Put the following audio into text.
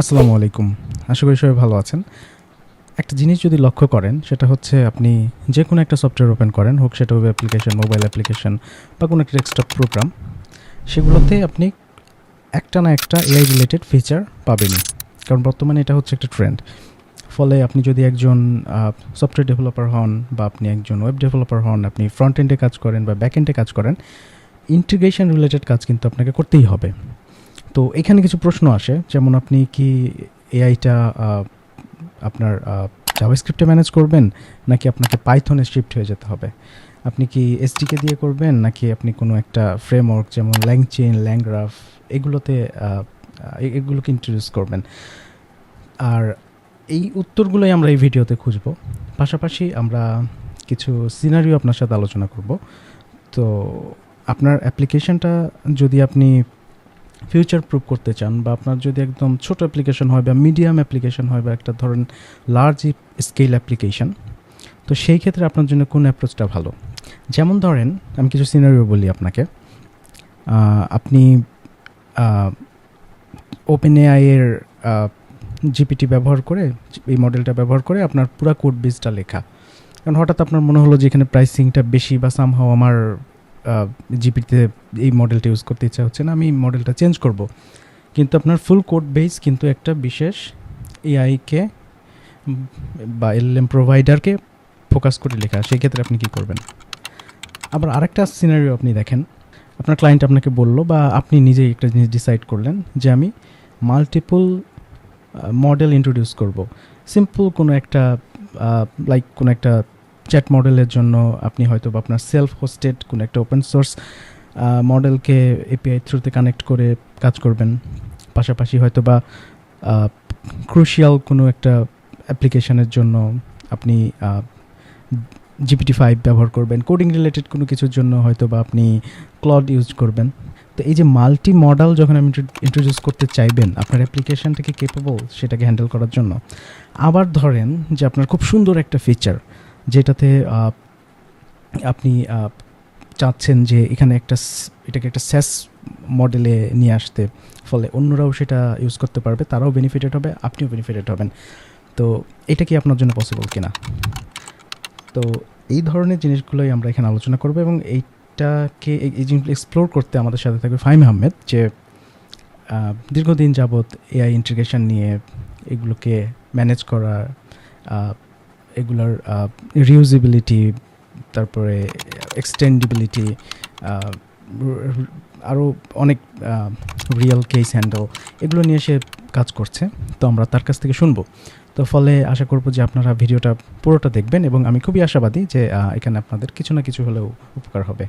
আসসালামু আলাইকুম। আশা করি সবাই ভালো আছেন। একটা জিনিস যদি লক্ষ্য করেন সেটা হচ্ছে আপনি যে কোনো একটা সফটওয়্যার ওপেন করেন, হোক সেটা ওয়েব অ্যাপ্লিকেশন, মোবাইল অ্যাপ্লিকেশন বা কোনো একটা ডেস্কটপ প্রোগ্রাম, সেগুলোতে আপনি একটা না একটা এআই রিলেটেড ফিচার পাবেনই। কারণ বর্তমানে এটা হচ্ছে একটা ট্রেন্ড। ফলে আপনি যদি একজন সফটওয়্যার ডেভেলপার হন বা আপনি একজন ওয়েব ডেভেলপার হন, আপনি ফ্রন্ট এন্ডে কাজ করেন বা ব্যাক এন্ডে কাজ করেন, ইন্টিগ্রেশন রিলেটেড কাজ কিন্তু আপনাকে করতেই হবে। তো এখানে কিছু প্রশ্ন আসে, যেমন আপনি কি এআইটা আপনার জাভাস্ক্রিপ্টে ম্যানেজ করবেন, নাকি আপনাকে পাইথনে শিফট হয়ে যেতে হবে? আপনি কি এসডিকে দিয়ে করবেন, নাকি আপনি কোনো একটা ফ্রেমওয়ার্ক যেমন ল্যাংচেন, ল্যাংগ্রাফ এগুলোকে ইন্ট্রোডিউস করবেন? আর এই উত্তরগুলোই আমরা এই ভিডিওতে খুঁজব। পাশাপাশি আমরা কিছু সিনারিও আপনার সাথে আলোচনা করব। তো আপনার অ্যাপ্লিকেশনটা যদি আপনি ফিউচার প্রুফ করতে চান, বা আপনার যদি একদম ছোট অ্যাপ্লিকেশন হয় বা মিডিয়াম অ্যাপ্লিকেশন হয় বা একটা ধরেন লার্জ স্কেল অ্যাপ্লিকেশন, তো সেই ক্ষেত্রে আপনার জন্য কোন অ্যাপ্রোচটা ভালো? যেমন ধরেন আমি কিছু সিনারিও বলি আপনাকে। আপনি ওপেন এআই এর জিপিটি ব্যবহার করে, এই মডেলটা ব্যবহার করে আপনার পুরো কোড বেসটা লেখা। কারণ হঠাৎ আপনার মনে হলো যে এখানে প্রাইসিংটা বেশি বা সামহাও আমার জিপিটিতে এই মডেলটা ইউজ করতে ইচ্ছা হচ্ছে না, আমি মডেলটা চেঞ্জ করব। কিন্তু আপনার ফুল কোড বেস কিন্তু একটা বিশেষ এআইকে বা এলএম প্রোভাইডারকে ফোকাস করে লেখা। সেই ক্ষেত্রে আপনি কী করবেন? আবার আরেকটা সিনারিও আপনি দেখেন, আপনার ক্লায়েন্ট আপনাকে বলল বা আপনি নিজেই একটা জিনিস ডিসাইড করলেন যে আমি মাল্টিপল মডেল ইন্ট্রোডিউস করব। সিম্পল কোনো একটা লাইক কোনো একটা চ্যাট মডেলের জন্য আপনি হয়তো বা আপনার সেলফ হোস্টেড কোনো একটা ওপেন সোর্স মডেলকে এপিআই থ্রুতে কানেক্ট করে কাজ করবেন। পাশাপাশি হয়তো বা ক্রুশিয়াল কোনো একটা অ্যাপ্লিকেশনের জন্য আপনি GPT-5 ব্যবহার করবেন। কোডিং রিলেটেড কোনো কিছুর জন্য হয়তো বা আপনি ক্লড ইউজ করবেন। তো এই যে মাল্টি মডেল যখন আপনি ইন্ট্রোডিউস করতে চাইবেন আপনার অ্যাপ্লিকেশনটাকে কেপেবল সেটাকে হ্যান্ডেল করার জন্য, আবার ধরেন যে আপনার খুব সুন্দর একটা ফিচার যেটাতে আপনি চাচ্ছেন যে এটাকে একটা স্যাস মডেলে নিয়ে আসতে, ফলে অন্যরাও সেটা ইউজ করতে পারবে, তারাও বেনিফিটেড হবে, আপনিও বেনিফিটেড হবেন। তো এটা কি আপনার জন্য পসিবল কিনা? তো এই ধরনের জিনিসগুলোই আমরা এখানে আলোচনা করব, এবং এই জিনিসগুলো এক্সপ্লোর করতে আমাদের সাথে থাকবে ফাহিম আহমেদ, যে দীর্ঘদিন যাবৎ এআই ইন্টিগ্রেশন নিয়ে এগুলোকে ম্যানেজ করা, এগুলোর রিউজেবিলিটি, তারপরে এক্সটেন্ডিবিলিটি, আরও অনেক রিয়েল কেস হ্যান্ডেল, এগুলো নিয়ে সে কাজ করছে। তো আমরা তার কাছ থেকে শুনবো। তো ফলে আশা করব যে আপনারা ভিডিওটা পুরোটা দেখবেন, এবং আমি খুবই আশাবাদী যে এখানে আপনাদের কিছু না কিছু হলেও উপকার হবে।